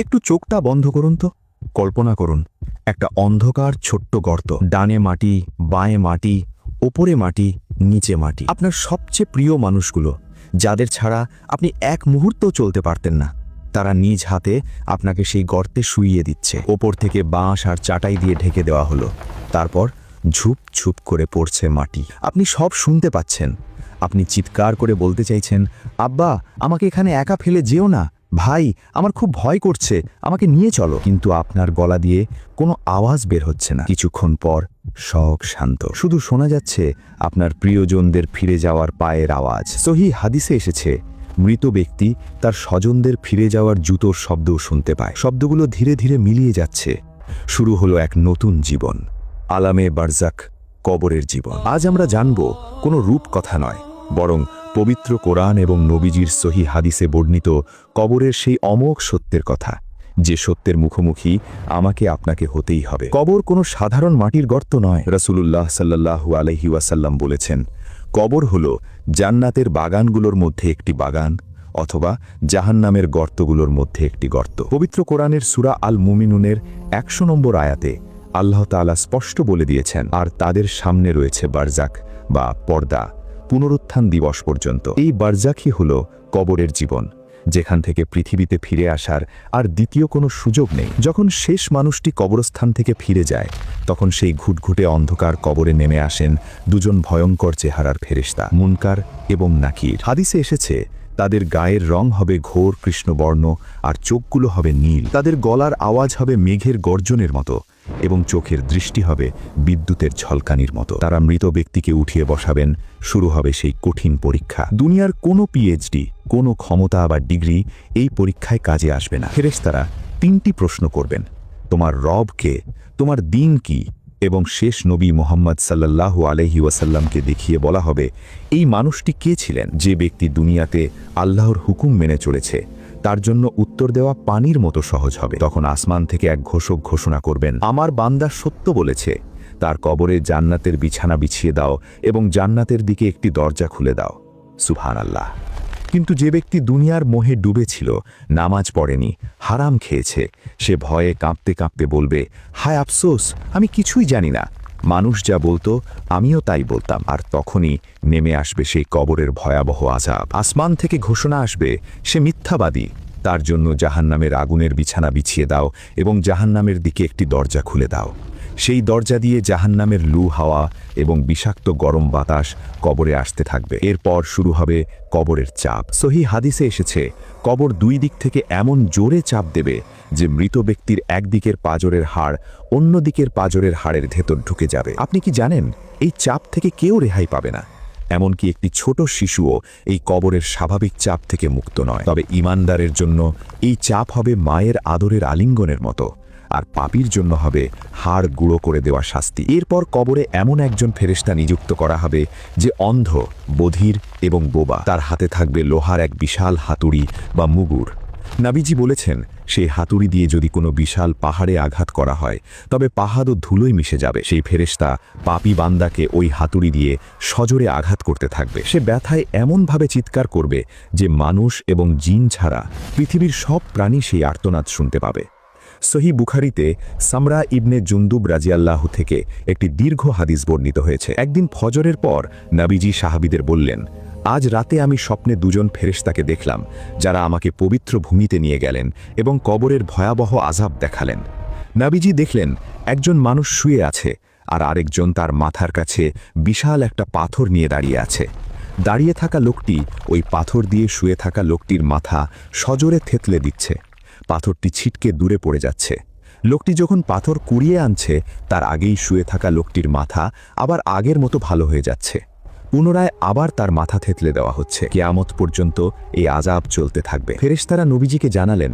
একটু চোখটা বন্ধ করুন তো। কল্পনা করুন একটা অন্ধকার ছোট্ট গর্ত, ডানে মাটি, বাঁয়ে মাটি, ওপরে মাটি, নিচে মাটি। আপনার সবচেয়ে প্রিয় মানুষগুলো, যাদের ছাড়া আপনি এক মুহূর্তও চলতে পারতেন না, তারা নিজ হাতে আপনাকে সেই গর্তে শুইয়ে দিচ্ছে। ওপর থেকে বাঁশ আর চাটাই দিয়ে ঢেকে দেওয়া হলো। তারপর ঝুপ ঝুপ করে পড়ছে মাটি। আপনি সব শুনতে পাচ্ছেন। আপনি চিৎকার করে বলতে চাইছেন, আব্বা, আমাকে এখানে একা ফেলে যেও না, ভাই, আমার খুব ভয় করছে, আমাকে নিয়ে চলো। কিন্তু আপনার গলা দিয়ে কোনো আওয়াজ বের হচ্ছে না। কিছুক্ষণ পর সব শান্ত, শুধু শোনা যাচ্ছে আপনার প্রিয়জনদের ফিরে যাওয়ার পায়ের আওয়াজ। সহিহ হাদিসে এসেছে, মৃত ব্যক্তি তার স্বজনদের ফিরে যাওয়ার জুতোর শব্দও শুনতে পায়। শব্দগুলো ধীরে ধীরে মিলিয়ে যাচ্ছে। শুরু হলো এক নতুন জীবন, আলামে বারজাক, কবরের জীবন। আজ আমরা জানব কোনো রূপকথা নয়, বরং পবিত্র কোরআন এবং নবীজির সহিহ হাদিসে বর্ণিত কবরের সেই অমোঘ সত্যের কথা, যে সত্যের মুখোমুখি আমাকে আপনাকে হতেই হবে। কবর কোনো সাধারণ মাটির গর্ত নয়। রাসূলুল্লাহ সাল্লাল্লাহু আলাইহি ওয়াসাল্লাম বলেছেন, কবর হলো জান্নাতের বাগানগুলোর মধ্যে একটি বাগান, অথবা জাহান্নামের গর্তগুলোর মধ্যে একটি গর্ত। পবিত্র কোরআনের সূরা আল মুমিনুনের 100 নম্বর আয়াতে আল্লাহ তাআলা স্পষ্ট বলে দিয়েছেন, আর তাদের সামনে রয়েছে বারজাক বা পর্দা, পুনরুত্থান দিবস পর্যন্ত। এই বারজাকই হলো কবরের জীবন, যেখান থেকে পৃথিবীতে ফিরে আসার আর দ্বিতীয় কোনো সুযোগ নেই। যখন শেষ মানুষটি কবরস্থান থেকে ফিরে যায়, তখন সেই ঘুটঘুটে অন্ধকার কবরে নেমে আসেন দুজন ভয়ঙ্কর চেহারার ফেরেশতা, মুনকার এবং নাকির। হাদিসে এসেছে, তাদের গায়ের রং হবে ঘোর কৃষ্ণবর্ণ আর চোখগুলো হবে নীল। তাদের গলার আওয়াজ হবে মেঘের গর্জনের মতো এবং চোখের দৃষ্টি হবে বিদ্যুতের ঝলকানির মতো। তারা মৃত ব্যক্তিকে উঠিয়ে বসাবেন। শুরু হবে সেই কঠিন পরীক্ষা। দুনিয়ার কোনো পিএইচডি, কোনো ক্ষমতা বা ডিগ্রি এই পরীক্ষায় কাজে আসবে না। ফেরেশতারা 3টি প্রশ্ন করবেন, তোমার রব কে, তোমার দিন কি, এবং শেষ নবী মুহাম্মদ সাল্লাল্লাহু আলাইহি ওয়াসাল্লামকে দেখিয়ে বলা হবে, এই মানুষটি কে ছিলেন। যে ব্যক্তি দুনিয়াতে আল্লাহর হুকুম মেনে চলেছে, তার জন্য উত্তর দেওয়া পানির মতো সহজ হবে। তখন আসমান থেকে এক ঘোষক ঘোষণা করবেন, আমার বান্দা সত্য বলেছে, তার কবরে জান্নাতের বিছানা বিছিয়ে দাও এবং জান্নাতের দিকে একটি দরজা খুলে দাও। সুবহানাল্লাহ। কিন্তু যে ব্যক্তি দুনিয়ার মোহে ডুবেছিল, নামাজ পড়েনি, হারাম খেয়েছে, সে ভয়ে কাঁপতে কাঁপতে বলবে, হায় আফসোস, আমি কিছুই জানি না। মানুষ যা বলতো আমিও তাই বলতাম। আর তখনই নেমে আসবে সেই কবরের ভয়াবহ আযাব। আসমান থেকে ঘোষণা আসবে, সে মিথ্যাবাদী, তার জন্য জাহান্নামের আগুনের বিছানা বিছিয়ে দাও এবং জাহান্নামের দিকে একটি দরজা খুলে দাও। সেই দরজা দিয়ে জাহান্নামের লু হাওয়া এবং বিষাক্ত গরম বাতাস কবরে আসতে থাকবে। এরপর শুরু হবে কবরের চাপ। সহিহ হাদিসে এসেছে, কবর 2 দিক থেকে এমন জোরে চাপ দেবে যে মৃত ব্যক্তির একদিকের পাঁজরের হাড় অন্য দিকের পাঁজরের হাড়ের ভেতর ঢুকে যাবে। আপনি কি জানেন, এই চাপ থেকে কেউ রেহাই পাবে না। এমনকি একটি ছোট শিশুও এই কবরের স্বাভাবিক চাপ থেকে মুক্ত নয়। তবে ঈমানদারের জন্য এই চাপ হবে মায়ের আদরের আলিঙ্গনের মতো, আর পাপীর জন্য হবে হাড় গুঁড়ো করে দেওয়া শাস্তি। এরপর কবরে এমন একজন ফেরেশতা নিযুক্ত করা হবে যে অন্ধ, বধির এবং বোবা। তার হাতে থাকবে লোহার এক বিশাল হাতুড়ি বা মুগুর। নবীজি বলেছেন, সেই হাতুড়ি দিয়ে যদি কোনো বিশাল পাহাড়ে আঘাত করা হয়, তবে পাহাড় ও ধুলোয় মিশে যাবে। সেই ফেরেশতা পাপী বান্দাকে ওই হাতুড়ি দিয়ে সজোরে আঘাত করতে থাকবে। সে ব্যথায় এমনভাবে চিৎকার করবে যে মানুষ এবং জিন ছাড়া পৃথিবীর সব প্রাণী সেই আর্তনাদ শুনতে পাবে। সহিহ বুখারীতে সামরা ইবনে জুনদুব রাদিয়াল্লাহু থেকে একটি দীর্ঘ হাদিস বর্ণিত হয়েছে। একদিন ফজরের পর নবীজি সাহাবীদের বললেন, আজ রাতে আমি স্বপ্নে 2 জন ফেরেশতাকে দেখলাম, যারা আমাকে পবিত্র ভূমিতে নিয়ে গেলেন এবং কবরের ভয়াবহ আযাব দেখালেন। নবীজি দেখলেন, একজন মানুষ শুয়ে আছে আর আরেকজন তার মাথার কাছে বিশাল একটা পাথর নিয়ে দাঁড়িয়ে আছে। দাঁড়িয়ে থাকা লোকটি ওই পাথর দিয়ে শুয়ে থাকা লোকটির মাথা সজোরে থেতলে দিচ্ছে। পাথরটি ছিটকে দূরে পড়ে যাচ্ছে। লোকটি যখন পাথর কুড়িয়ে আনছে, তার আগেই শুয়ে থাকা লোকটির মাথা আবার আগের মতো ভালো হয়ে যাচ্ছে। পুনরায় আবার তার মাথা থেতলে দেওয়া হচ্ছে। কিয়ামত পর্যন্ত এই আযাব চলতে থাকবে। ফেরেশতারা নবীজিকে জানালেন,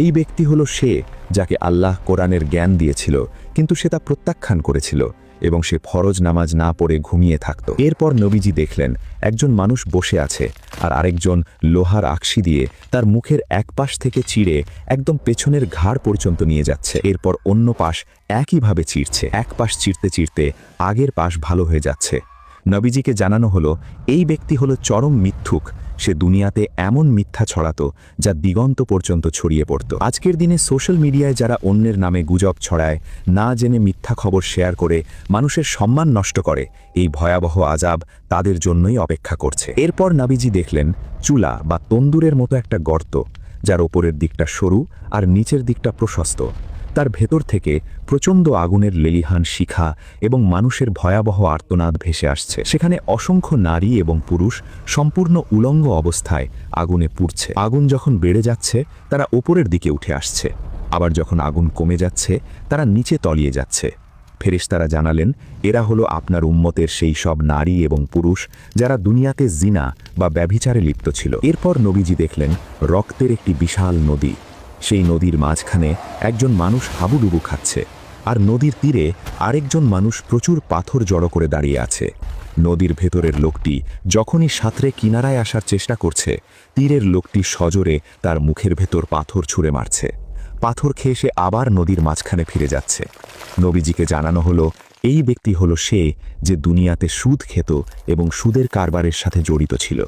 এই ব্যক্তি হলো সে যাকে আল্লাহ কোরআনের জ্ঞান দিয়েছিল, কিন্তু সে তা প্রত্যাখ্যান করেছিল এবং সে ফরজ নামাজ না পড়ে ঘুমিয়ে থাকত। এরপর নবীজি দেখলেন, একজন মানুষ বসে আছে আর আরেকজন লোহার আকশি দিয়ে তার মুখের এক পাশ থেকে চিড়ে একদম পেছনের ঘাড় পর্যন্ত নিয়ে যাচ্ছে। এরপর অন্য পাশ একইভাবে চিরছে। এক পাশ চিরতে চিরতে আগের পাশ ভালো হয়ে যাচ্ছে। নবীজিকে জানানো হলো, এই ব্যক্তি হলো চরম মিথ্যুক, সে দুনিয়াতে এমন মিথ্যা ছড়াতো যা দিগন্ত পর্যন্ত ছড়িয়ে পড়ত। আজকের দিনে সোশ্যাল মিডিয়ায় যারা অন্যের নামে গুজব ছড়ায়, না জেনে মিথ্যা খবর শেয়ার করে মানুষের সম্মান নষ্ট করে, এই ভয়াবহ আযাব তাদের জন্যই অপেক্ষা করছে। এরপর নবীজি দেখলেন চুলা বা তন্দুরের মতো একটা গর্ত, যার ওপরের দিকটা সরু আর নিচের দিকটা প্রশস্ত। তার ভেতর থেকে প্রচণ্ড আগুনের লেলিহান শিখা এবং মানুষের ভয়াবহ আর্তনাদ ভেসে আসছে। সেখানে অসংখ্য নারী এবং পুরুষ সম্পূর্ণ উলঙ্গ অবস্থায় আগুনে পুড়ছে। আগুন যখন বেড়ে যাচ্ছে তারা ওপরের দিকে উঠে আসছে, আবার যখন আগুন কমে যাচ্ছে তারা নিচে তলিয়ে যাচ্ছে। ফেরেশতারা জানালেন এরা হলো আপনার উম্মতের সেই সব নারী এবং পুরুষ যারা দুনিয়াতে জিনা বা ব্যভিচারে লিপ্ত ছিল। এরপর নবীজি দেখলেন রক্তের একটি বিশাল নদী। সেই নদীর মাঝখানে একজন মানুষ হাবুডুবু খাচ্ছে, আর নদীর তীরে আরেকজন মানুষ প্রচুর পাথর জড়ো করে দাঁড়িয়ে আছে। নদীর ভেতরের লোকটি যখনই সাঁতরে কিনারায় আসার চেষ্টা করছে, তীরের লোকটি সজোরে তার মুখের ভেতর পাথর ছুঁড়ে মারছে। পাথর খেয়ে সে আবার নদীর মাঝখানে ফিরে যাচ্ছে। নবীজিকে জানানো হলো এই ব্যক্তি হলো সে যে দুনিয়াতে সুদ খেত এবং সুদের কারবারের সাথে জড়িত ছিল।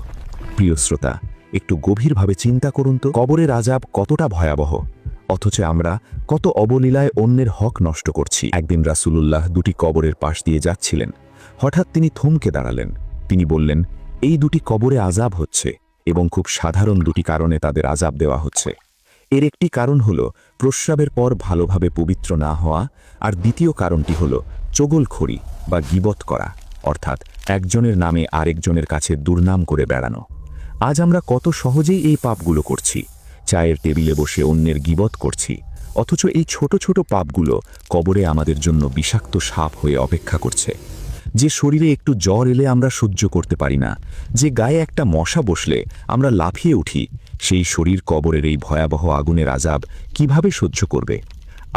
প্রিয় শ্রোতা, একটু গভীরভাবে চিন্তা করুন তো, কবরের আযাব কতটা ভয়াবহ, অথচ আমরা কত অবলীলায় অন্যের হক নষ্ট করছি। একদিন রাসূলুল্লাহ দুটি কবরের পাশ দিয়ে যাচ্ছিলেন। হঠাৎ তিনি থমকে দাঁড়ালেন। তিনি বললেন, এই দুটি কবরে আযাব হচ্ছে এবং খুব সাধারণ দুটি কারণে তাদের আযাব দেওয়া হচ্ছে। এর একটি কারণ হলো প্রস্রাবের পর ভালোভাবে পবিত্র না হওয়া, আর দ্বিতীয় কারণটি হলো চগলখড়ি বা গীবত করা, অর্থাৎ একজনের নামে আরেকজনের কাছে দুর্নাম করে বেড়ানো। আজ আমরা কত সহজেই এই পাপগুলো করছি। চায়ের টেবিলে বসে অন্যের গীবত করছি, অথচ এই ছোট ছোট পাপগুলো কবরে আমাদের জন্য বিষাক্ত সাপ হয়ে অপেক্ষা করছে। যে শরীরে একটু জ্বর এলে আমরা সহ্য করতে পারি না, যে গায়ে একটা মশা বসলে আমরা লাফিয়ে উঠি, সেই শরীর কবরের এই ভয়াবহ আগুনের আযাব কিভাবে সহ্য করবে?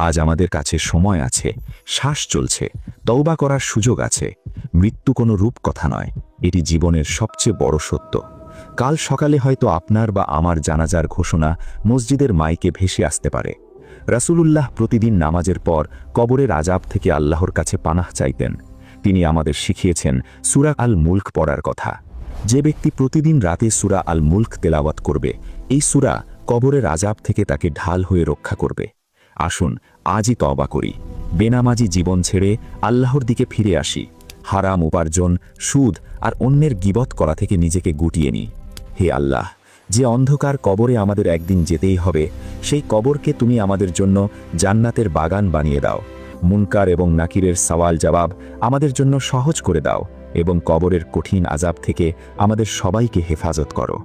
আজ আমাদের কাছে সময় আছে, শ্বাস চলছে, তওবা করার সুযোগ আছে। মৃত্যু কোনো রূপকথা নয়, এটি জীবনের সবচেয়ে বড় সত্য। কাল সকালে হয়তো আপনার বা আমার জানাজার ঘোষণা মসজিদের মাইকে ভেসে আসতে পারে। রাসূলুল্লাহ প্রতিদিন নামাজের পর কবরের আযাব থেকে আল্লাহর কাছে পানাহ চাইতেন। তিনি আমাদের শিখিয়েছেন সূরা আল মুলক পড়ার কথা। যে ব্যক্তি প্রতিদিন রাতে সূরা আল মুলক তেলাওয়াত করবে, এই সূরা কবরের আযাব থেকে তাকে ঢাল হয়ে রক্ষা করবে। আসুন আজই তওবা করি, বেনামাজি জীবন ছেড়ে আল্লাহর দিকে ফিরে আসি। হারাম উপার্জন, সুদ আর অন্যের গীবত করা থেকে নিজেকে গুটিয়ে নিই। হে আল্লাহ, যে অন্ধকার কবরে আমাদের একদিন যেতেই হবে, সেই কবরকে তুমি আমাদের জন্য জান্নাতের বাগান বানিয়ে দাও। মুনকার এবং নাকিরের সওয়াল জবাব আমাদের জন্য সহজ করে দাও এবং কবরের কঠিন আযাব থেকে আমাদের সবাইকে হেফাজত করো।